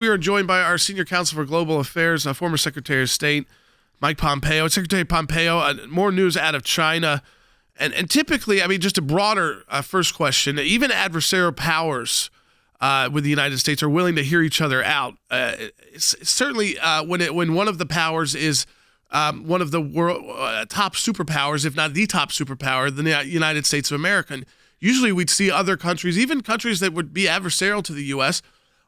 We are joined by our Senior Counsel for Global Affairs, former Secretary of State, Mike Pompeo. Secretary Pompeo, more news out of China. And typically, I mean, just a broader first question, even adversarial powers with the United States are willing to hear each other out. Certainly, when one of the powers is one of the world top superpowers, if not the top superpower, the United States of America. Usually we'd see other countries, even countries that would be adversarial to the U.S.,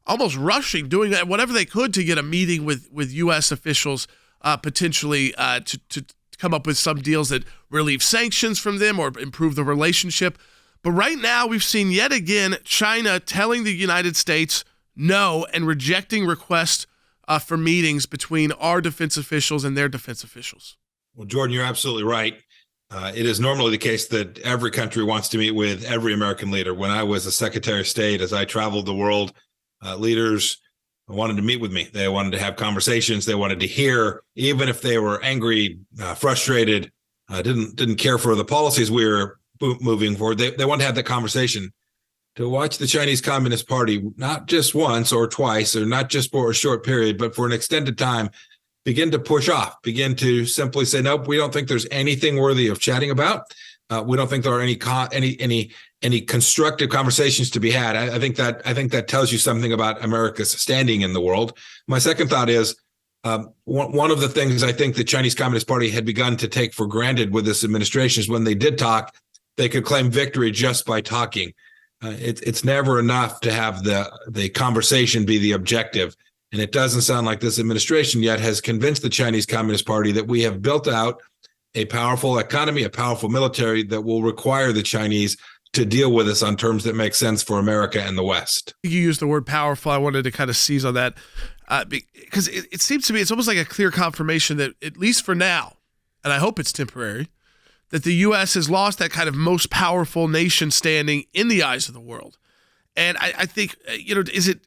almost rushing, doing whatever they could to get a meeting with U.S. officials, potentially to come up with some deals that relieve sanctions from them or improve the relationship. But right now, we've seen yet again China telling the United States no and rejecting requests for meetings between our defense officials and their defense officials. Well, Jordan, you're absolutely right. It is normally the case that every country wants to meet with every American leader. When I was a Secretary of State, as I traveled the world, leaders wanted to meet with me. They wanted to have conversations. They wanted to hear, even if they were angry, frustrated, didn't care for the policies we were moving forward. They wanted to have that conversation. To watch the Chinese Communist Party, not just once or twice, or not just for a short period, but for an extended time, begin to push off, begin to simply say, nope, we don't think there's anything worthy of chatting about. We don't think there are any constructive conversations to be had. I think that tells you something about America's standing in the world. My second thought is one of the things I think the Chinese Communist Party had begun to take for granted with this administration is when they did talk, they could claim victory just by talking. It's never enough to have the conversation be the objective. And it doesn't sound like this administration yet has convinced the Chinese Communist Party that we have built out a powerful economy, a powerful military that will require the Chinese to deal with us on terms that make sense for America and the West. You used the word powerful. I wanted to kind of seize on that because it seems to me it's almost like a clear confirmation that, at least for now, and I hope it's temporary, that the U.S. has lost that kind of most powerful nation standing in the eyes of the world. And I think, is it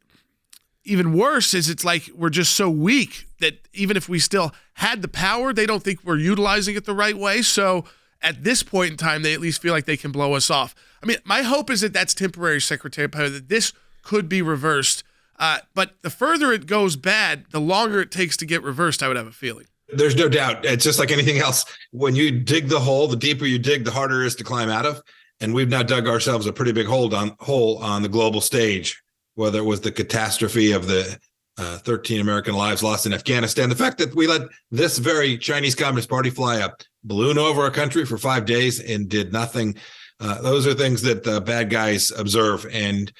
even worse? Is it's like we're just so weak that even if we still had the power, they don't think we're utilizing it the right way. So at this point in time, they at least feel like they can blow us off. I mean, my hope is that that's temporary, Secretary Pompeo, that this could be reversed. But the further it goes bad, the longer it takes to get reversed, I would have a feeling. There's no doubt. It's just like anything else. When you dig the hole, the deeper you dig, the harder it is to climb out of. And we've now dug ourselves a pretty big hole on the global stage, whether it was the catastrophe of the 13 American lives lost in Afghanistan, the fact that we let this very Chinese Communist Party fly a balloon over our country for 5 days and did nothing. Those are things that the bad guys observe, and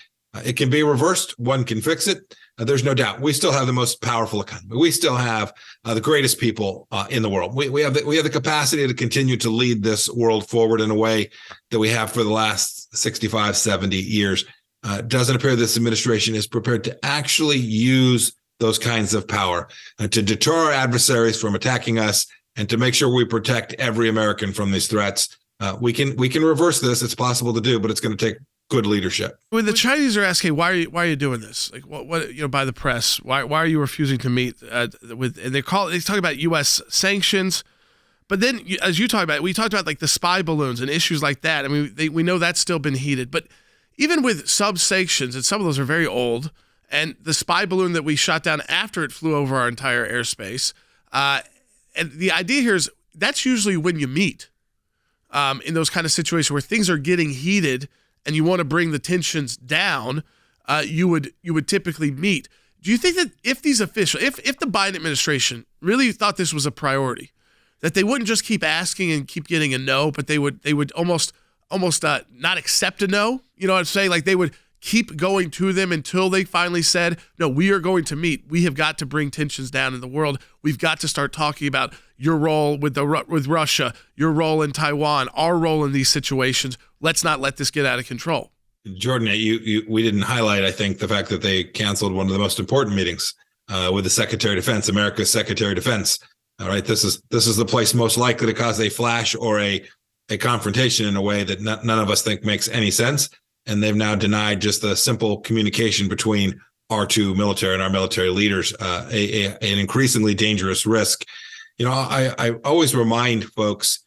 it can be reversed. One can fix it. There's no doubt. We still have the most powerful economy. We still have the greatest people in the world. We have the capacity to continue to lead this world forward in a way that we have for the last 65, 70 years. Doesn't appear this administration is prepared to actually use those kinds of power to deter our adversaries from attacking us and to make sure we protect every American from these threats. We can reverse this. It's possible to do, but it's going to take good leadership. When the Chinese are asking, why are you doing this? Like what by the press, why are you refusing to meet with, and they talk about US sanctions. But then as you talk about, we talked about like the spy balloons and issues like that. I mean, we know that's still been heated, but even with sub-sanctions, and some of those are very old, and the spy balloon that we shot down after it flew over our entire airspace, and the idea here is that's usually when you meet in those kind of situations where things are getting heated and you want to bring the tensions down, you would typically meet. Do you think that if these officials, if the Biden administration really thought this was a priority, that they wouldn't just keep asking and keep getting a no, but they would almost not accept a no? You know what I'm saying? Like they would keep going to them until they finally said, no, we are going to meet. We have got to bring tensions down in the world. We've got to start talking about your role with Russia, your role in Taiwan, our role in these situations. Let's not let this get out of control. Jordan, we didn't highlight, I think, the fact that they canceled one of the most important meetings with the Secretary of Defense, America's Secretary of Defense. All right, this is the place most likely to cause a flash or a confrontation in a way that none of us think makes any sense. And they've now denied just the simple communication between our two military and our military leaders, an increasingly dangerous risk. You know, I always remind folks,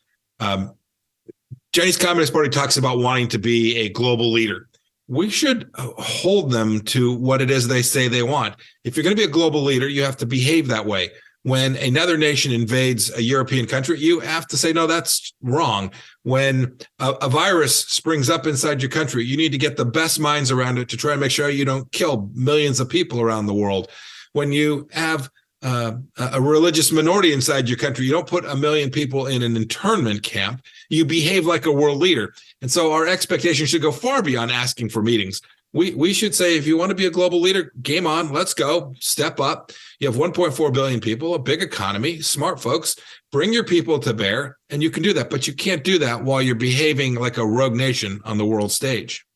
Chinese Communist Party talks about wanting to be a global leader. we should hold them to what it is they say they want. If you're going to be a global leader, you have to behave that way. When another nation invades a European country, you have to say, no, that's wrong. When a virus springs up inside your country, you need to get the best minds around it to try and make sure you don't kill millions of people around the world. When you have a religious minority inside your country, you don't put 1 million people in an internment camp. You behave like a world leader. And so our expectations should go far beyond asking for meetings. We should say, if you want to be a global leader, game on, let's go, step up. You have 1.4 billion people, a big economy, smart folks, bring your people to bear, and you can do that. But you can't do that while you're behaving like a rogue nation on the world stage.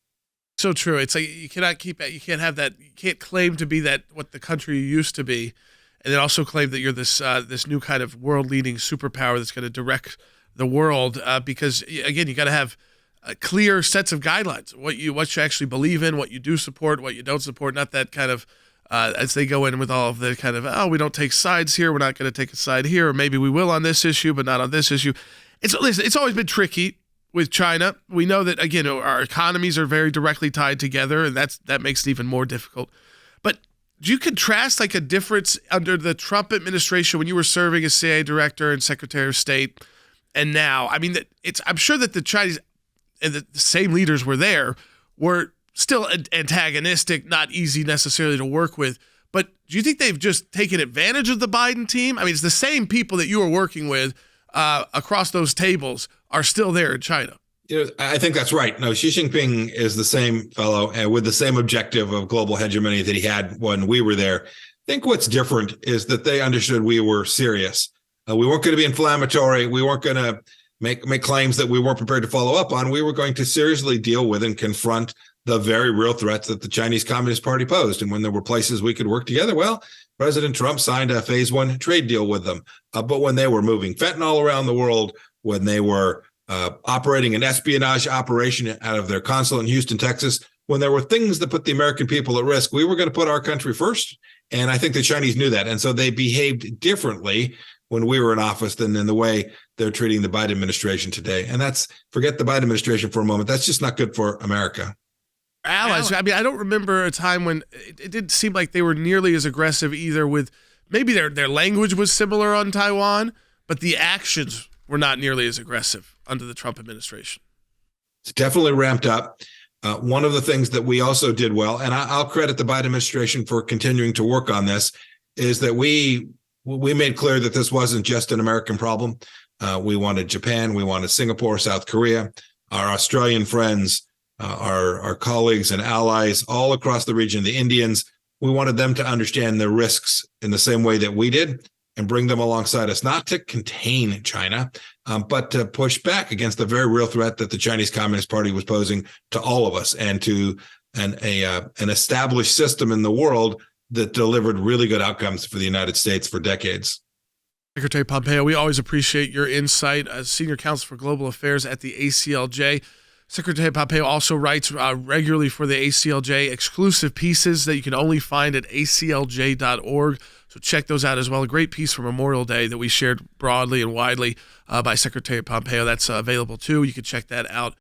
So true. It's like you cannot keep that. You can't have that. You can't claim to be that what the country you used to be, and then also claim that you're this this new kind of world-leading superpower that's going to direct the world. Because again, you got to have clear sets of guidelines. What you actually believe in, what you do support, what you don't support. Not that kind of as they go in with all of the kind of we don't take sides here. We're not going to take a side here, or maybe we will on this issue, but not on this issue. It's always been tricky with China. We know that, again, our economies are very directly tied together, and that makes it even more difficult. But do you contrast like a difference under the Trump administration when you were serving as CIA director and Secretary of State, and now? I mean, I'm sure that the Chinese and the same leaders were still antagonistic, not easy necessarily to work with. But do you think they've just taken advantage of the Biden team? I mean, it's the same people that you were working with across those tables are still there in China. I think that's right. No, Xi Jinping is the same fellow and with the same objective of global hegemony that he had when we were there. I think what's different is that they understood we were serious. We weren't going to be inflammatory. We weren't going to make claims that we weren't prepared to follow up on. We were going to seriously deal with and confront the very real threats that the Chinese Communist Party posed. And when there were places we could work together, well, President Trump signed a phase 1 trade deal with them. But when they were moving fentanyl around the world, when they were operating an espionage operation out of their consulate in Houston, Texas, when there were things that put the American people at risk, we were going to put our country first. And I think the Chinese knew that. And so they behaved differently when we were in office than in the way they're treating the Biden administration today. And forget the Biden administration for a moment. That's just not good for America. Allies. I mean, I don't remember a time when it didn't seem like they were nearly as aggressive either with maybe their language was similar on Taiwan, but the actions were not nearly as aggressive under the Trump administration. It's definitely ramped up. One of the things that we also did well, and I'll credit the Biden administration for continuing to work on this, is that we made clear that this wasn't just an American problem. We wanted Japan, we wanted Singapore, South Korea, our Australian friends, our colleagues and allies all across the region, the Indians. We wanted them to understand the risks in the same way that we did and bring them alongside us, not to contain China, but to push back against the very real threat that the Chinese Communist Party was posing to all of us and to an established system in the world that delivered really good outcomes for the United States for decades. Secretary Pompeo, we always appreciate your insight as Senior Counsel for Global Affairs at the ACLJ. Secretary Pompeo also writes regularly for the ACLJ exclusive pieces that you can only find at aclj.org. So check those out as well. A great piece for Memorial Day that we shared broadly and widely by Secretary Pompeo. That's available too. You can check that out